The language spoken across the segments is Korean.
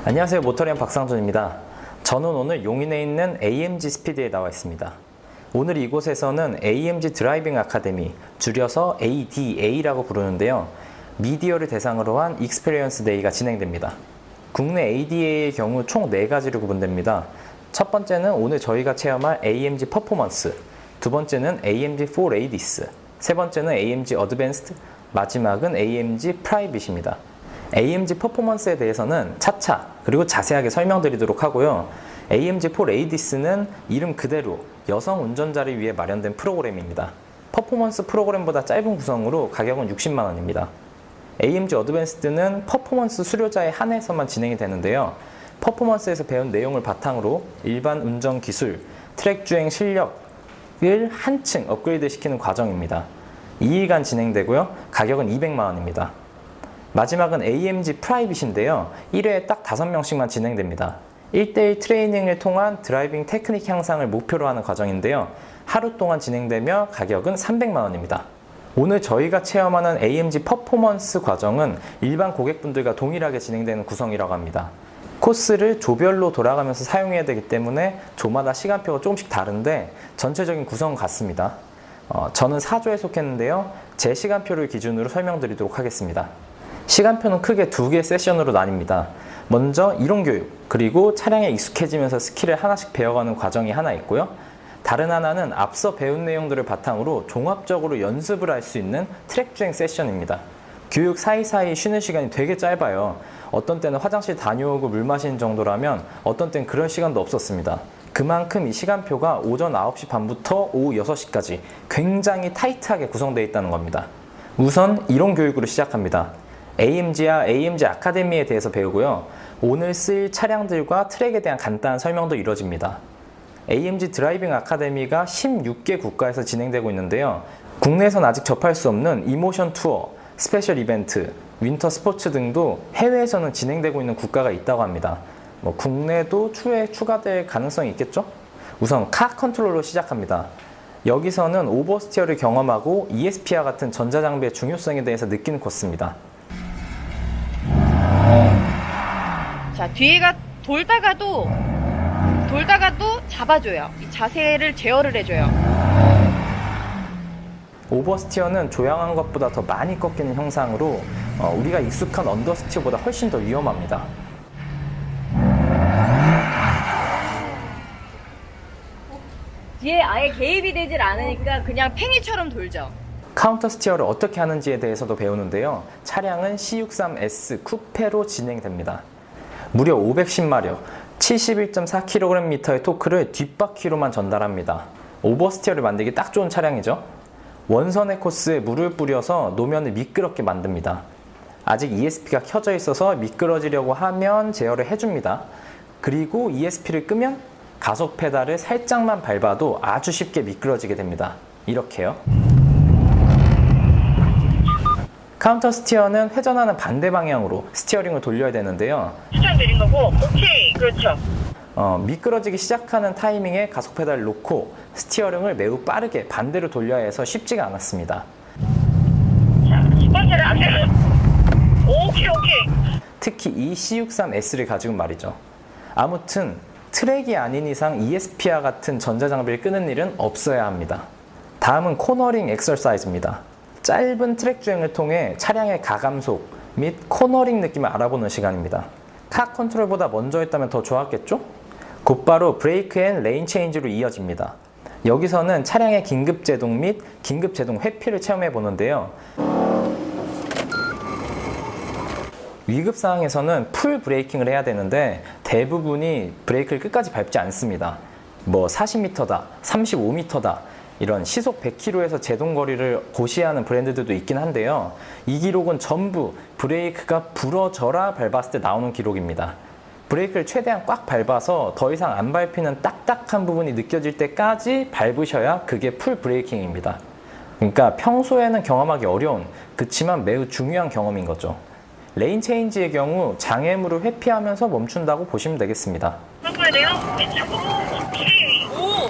안녕하세요. 모터리언 박상준입니다. 저는 오늘 용인에 있는 AMG 스피드에 나와 있습니다. 오늘 이곳에서는 AMG 드라이빙 아카데미, 줄여서 ADA라고 부르는데요. 미디어를 대상으로 한 익스피리언스 데이가 진행됩니다. 국내 ADA의 경우 총 4가지로 구분됩니다. 첫 번째는 오늘 저희가 체험할 AMG 퍼포먼스, 두 번째는 AMG 4레이디스, 세 번째는 AMG 어드밴스드, 마지막은 AMG 프라이빗입니다. AMG 퍼포먼스에 대해서는 차차 그리고 자세하게 설명드리도록 하고요. AMG 4레이디스는 이름 그대로 여성 운전자를 위해 마련된 프로그램입니다. 퍼포먼스 프로그램보다 짧은 구성으로 가격은 60만 원입니다. AMG 어드밴스드는 퍼포먼스 수료자에 한해서만 진행이 되는데요. 퍼포먼스에서 배운 내용을 바탕으로 일반 운전 기술, 트랙 주행 실력을 한층 업그레이드 시키는 과정입니다. 2일간 진행되고요. 가격은 200만 원입니다. 마지막은 AMG 프라이빗인데요. 1회에 딱 5명씩만 진행됩니다. 1대1 트레이닝을 통한 드라이빙 테크닉 향상을 목표로 하는 과정인데요. 하루 동안 진행되며 가격은 300만 원입니다. 오늘 저희가 체험하는 AMG 퍼포먼스 과정은 일반 고객분들과 동일하게 진행되는 구성이라고 합니다. 코스를 조별로 돌아가면서 사용해야 되기 때문에 조마다 시간표가 조금씩 다른데 전체적인 구성은 같습니다. 저는 4조에 속했는데요. 제 시간표를 기준으로 설명드리도록 하겠습니다. 시간표는 크게 2개의 세션으로 나뉩니다. 먼저 이론교육, 그리고 차량에 익숙해지면서 스킬을 하나씩 배워가는 과정이 하나 있고요. 다른 하나는 앞서 배운 내용들을 바탕으로 종합적으로 연습을 할 수 있는 트랙 주행 세션입니다. 교육 사이사이 쉬는 시간이 되게 짧아요. 어떤 때는 화장실 다녀오고 물 마시는 정도라면 어떤 때는 그럴 시간도 없었습니다. 그만큼 이 시간표가 오전 9시 반부터 오후 6시까지 굉장히 타이트하게 구성되어 있다는 겁니다. 우선 이론 교육으로 시작합니다. AMG와 AMG 아카데미에 대해서 배우고요. 오늘 쓸 차량들과 트랙에 대한 간단한 설명도 이루어집니다. AMG 드라이빙 아카데미가 16개 국가에서 진행되고 있는데요. 국내에선 아직 접할 수 없는 이모션 투어, 스페셜 이벤트, 윈터 스포츠 등도 해외에서는 진행되고 있는 국가가 있다고 합니다. 국내도 추후에 추가될 가능성이 있겠죠? 우선 카 컨트롤로 시작합니다. 여기서는 오버스티어를 경험하고 ESP와 같은 전자장비의 중요성에 대해서 느끼는 코스입니다. 자, 뒤에가 돌다가도 잡아줘요. 이 자세를 제어를 해줘요. 오버스티어는 조향한 것보다 더 많이 꺾이는 형상으로 우리가 익숙한 언더스티어보다 훨씬 더 위험합니다. 뒤에 아예 개입이 되질 않으니까 그냥 팽이처럼 돌죠. 카운터 스티어를 어떻게 하는지에 대해서도 배우는데요. 차량은 C63S 쿠페로 진행됩니다. 무려 510마력, 71.4kgm의 토크를 뒷바퀴로만 전달합니다. 오버스티어를 만들기 딱 좋은 차량이죠. 원선의 코스에 물을 뿌려서 노면을 미끄럽게 만듭니다. 아직 ESP가 켜져 있어서 미끄러지려고 하면 제어를 해줍니다. 그리고 ESP를 끄면 가속 페달을 살짝만 밟아도 아주 쉽게 미끄러지게 됩니다. 이렇게요. 카운터 스티어는 회전하는 반대 방향으로 스티어링을 돌려야 되는데요. 추천드린 거고, 오케이, 그렇죠. 미끄러지기 시작하는 타이밍에 가속 페달을 놓고 스티어링을 매우 빠르게 반대로 돌려야 해서 쉽지가 않았습니다. 자, 10번째는 안 되면, 오케이. 특히 이 C63S를 가지고 말이죠. 아무튼 트랙이 아닌 이상 ESP와 같은 전자장비를 끄는 일은 없어야 합니다. 다음은 코너링 엑서사이즈입니다. 짧은 트랙 주행을 통해 차량의 가감속 및 코너링 느낌을 알아보는 시간입니다. 카 컨트롤보다 먼저 했다면 더 좋았겠죠? 곧바로 브레이크 앤 레인 체인지로 이어집니다. 여기서는 차량의 긴급 제동 및 긴급 제동 회피를 체험해 보는데요. 위급 상황에서는 풀 브레이킹을 해야 되는데 대부분이 브레이크를 끝까지 밟지 않습니다. 40m다, 35m다 이런 시속 100km에서 제동 거리를 고시하는 브랜드들도 있긴 한데요. 이 기록은 전부 브레이크가 부러져라 밟았을 때 나오는 기록입니다. 브레이크를 최대한 꽉 밟아서 더 이상 안 밟히는 딱딱한 부분이 느껴질 때까지 밟으셔야 그게 풀 브레이킹입니다. 그러니까 평소에는 경험하기 어려운, 그치만 매우 중요한 경험인 거죠. 레인 체인지의 경우 장애물을 회피하면서 멈춘다고 보시면 되겠습니다. 바꿔야 돼요? 오케이. 오!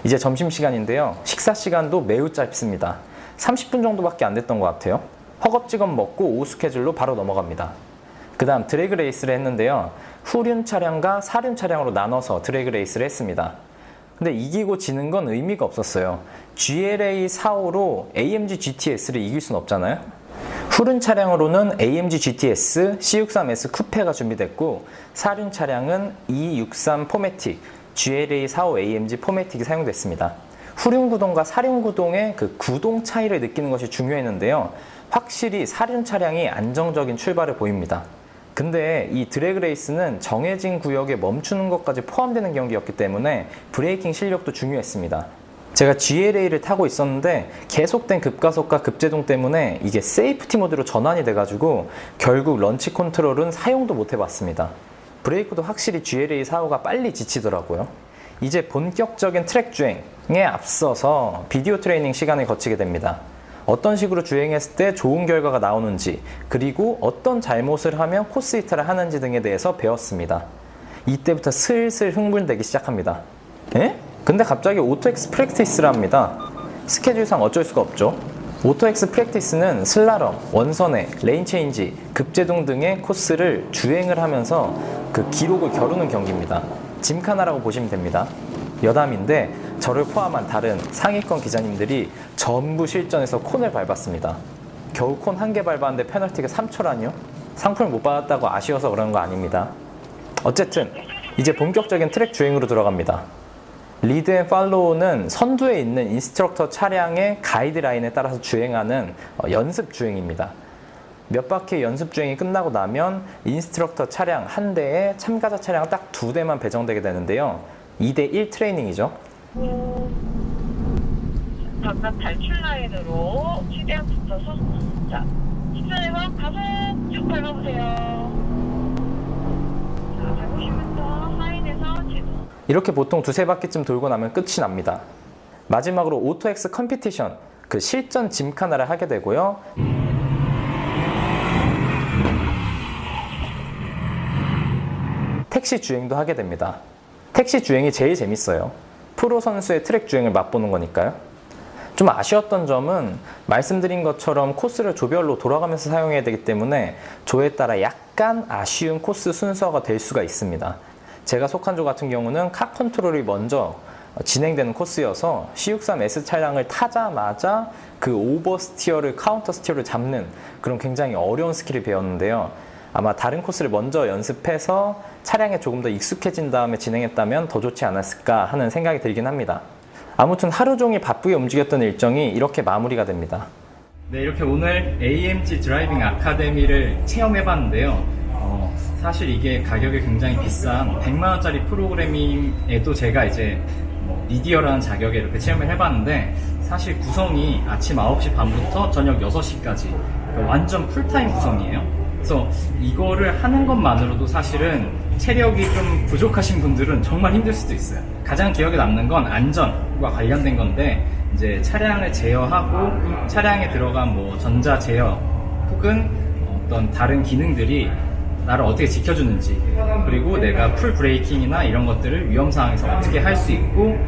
이제 점심시간인데요. 식사시간도 매우 짧습니다. 30분 정도밖에 안 됐던 것 같아요. 허겁지겁 먹고 오후 스케줄로 바로 넘어갑니다. 그 다음 드래그 레이스를 했는데요. 후륜 차량과 사륜 차량으로 나눠서 드래그 레이스를 했습니다. 근데 이기고 지는 건 의미가 없었어요. GLA 45로 AMG GTS를 이길 순 없잖아요. 후륜 차량으로는 AMG GTS, C63S 쿠페가 준비됐고, 사륜 차량은 E63 포매틱, GLA 45 AMG 포매틱이 사용됐습니다. 후륜 구동과 사륜 구동의 그 구동 차이를 느끼는 것이 중요했는데요. 확실히 사륜 차량이 안정적인 출발을 보입니다. 근데 이 드래그 레이스는 정해진 구역에 멈추는 것까지 포함되는 경기였기 때문에 브레이킹 실력도 중요했습니다. 제가 GLA를 타고 있었는데 계속된 급가속과 급제동 때문에 이게 세이프티 모드로 전환이 돼가지고 결국 런치 컨트롤은 사용도 못 해봤습니다. 브레이크도 확실히 GLA 45가 빨리 지치더라고요. 이제 본격적인 트랙 주행에 앞서서 비디오 트레이닝 시간을 거치게 됩니다. 어떤 식으로 주행했을 때 좋은 결과가 나오는지, 그리고 어떤 잘못을 하면 코스 이탈을 하는지 등에 대해서 배웠습니다. 이때부터 슬슬 흥분되기 시작합니다. 에? 근데 갑자기 오토엑스 프랙티스를 합니다. 스케줄상 어쩔 수가 없죠. 오토엑스 프랙티스는 슬라럼, 원선회, 레인 체인지, 급제동 등의 코스를 주행을 하면서 그 기록을 겨루는 경기입니다. 짐카나라고 보시면 됩니다. 여담인데 저를 포함한 다른 상위권 기자님들이 전부 실전에서 콘을 밟았습니다. 겨우 콘 한 개 밟았는데 페널티가 3초라니요? 상품을 못 받았다고 아쉬워서 그런 거 아닙니다. 어쨌든 이제 본격적인 트랙 주행으로 들어갑니다. 리드 앤 팔로우는 선두에 있는 인스트럭터 차량의 가이드라인에 따라서 주행하는 연습 주행입니다. 몇 바퀴 연습 주행이 끝나고 나면 인스트럭터 차량 한 대에 참가자 차량 딱 2대만 배정되게 되는데요. 2대1 트레이닝이죠. 바깥 탈출 라인으로 최대한 붙어서 자, 직선에서 가속 쭉 밟아보세요. 자, 밟으시면서 사인에서 제동. 이렇게 보통 2-3바퀴쯤 돌고 나면 끝이 납니다. 마지막으로 오토엑스 컴피티션, 그 실전 짐카나를 하게 되고요. 택시 주행도 하게 됩니다. 택시 주행이 제일 재밌어요. 프로 선수의 트랙 주행을 맛보는 거니까요. 좀 아쉬웠던 점은 말씀드린 것처럼 코스를 조별로 돌아가면서 사용해야 되기 때문에 조에 따라 약간 아쉬운 코스 순서가 될 수가 있습니다. 제가 속한 조 같은 경우는 카 컨트롤이 먼저 진행되는 코스여서 C63S 차량을 타자마자 그 오버 스티어를 카운터 스티어를 잡는 그런 굉장히 어려운 스킬을 배웠는데요. 아마 다른 코스를 먼저 연습해서 차량에 조금 더 익숙해진 다음에 진행했다면 더 좋지 않았을까 하는 생각이 들긴 합니다. 아무튼 하루 종일 바쁘게 움직였던 일정이 이렇게 마무리가 됩니다. 네, 이렇게 오늘 AMG 드라이빙 아카데미를 체험해봤는데요. 사실 이게 가격이 굉장히 비싼 100만원짜리 프로그램임에도 제가 이제 미디어라는 자격에 이렇게 체험을 해봤는데, 사실 구성이 아침 9시 반부터 저녁 6시까지 완전 풀타임 구성이에요. 그래서 이거를 하는 것만으로도 사실은 체력이 좀 부족하신 분들은 정말 힘들 수도 있어요. 가장 기억에 남는 건 안전과 관련된 건데, 이제 차량을 제어하고 차량에 들어간 뭐 전자 제어 혹은 어떤 다른 기능들이 나를 어떻게 지켜주는지, 그리고 내가 풀 브레이킹이나 이런 것들을 위험 상황에서 어떻게 할 수 있고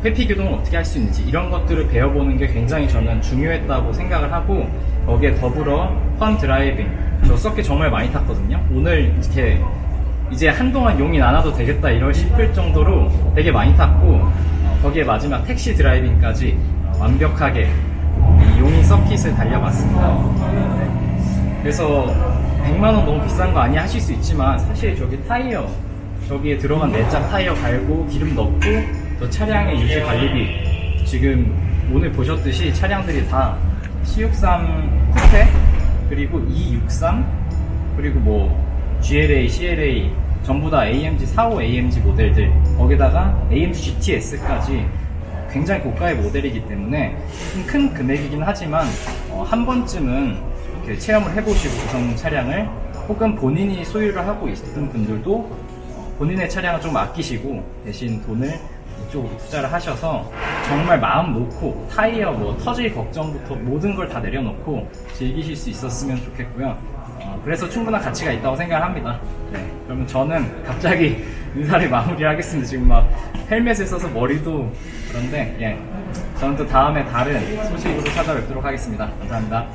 회피 교동을 어떻게 할 수 있는지, 이런 것들을 배워보는 게 굉장히 저는 중요했다고 생각을 하고, 거기에 더불어 펀 드라이빙, 저 썩게 정말 많이 탔거든요. 오늘 이렇게 이제 한동안 용인 안 와도 되겠다 이럴 싶을 정도로 되게 많이 탔고, 거기에 마지막 택시 드라이빙까지 완벽하게 이 용인 서킷을 달려봤습니다. 그래서 100만원 너무 비싼 거 아니야 하실 수 있지만, 사실 저기 타이어, 저기에 들어간 내장 타이어 갈고 기름 넣고 또 차량의 유지 관리비, 지금 오늘 보셨듯이 차량들이 다 C63 쿠페, 그리고 E63, 그리고 뭐 GLA, CLA 전부 다 AMG 45 AMG 모델들, 거기다가 AMG GTS까지 굉장히 고가의 모델이기 때문에 좀 큰 금액이긴 하지만 한 번쯤은 이렇게 체험을 해보시고 구성 차량을, 혹은 본인이 소유를 하고 있던 분들도 본인의 차량을 좀 아끼시고 대신 돈을 이쪽으로 투자를 하셔서 정말 마음 놓고 타이어 뭐 터질 걱정부터 모든 걸 다 내려놓고 즐기실 수 있었으면 좋겠고요. 그래서 충분한 가치가 있다고 생각을 합니다. 네, 그러면 저는 갑자기 인사를 마무리하겠습니다. 지금 막 헬멧을 써서 머리도 그런데, 예, 저는 또 다음에 다른 소식으로 찾아뵙도록 하겠습니다. 감사합니다.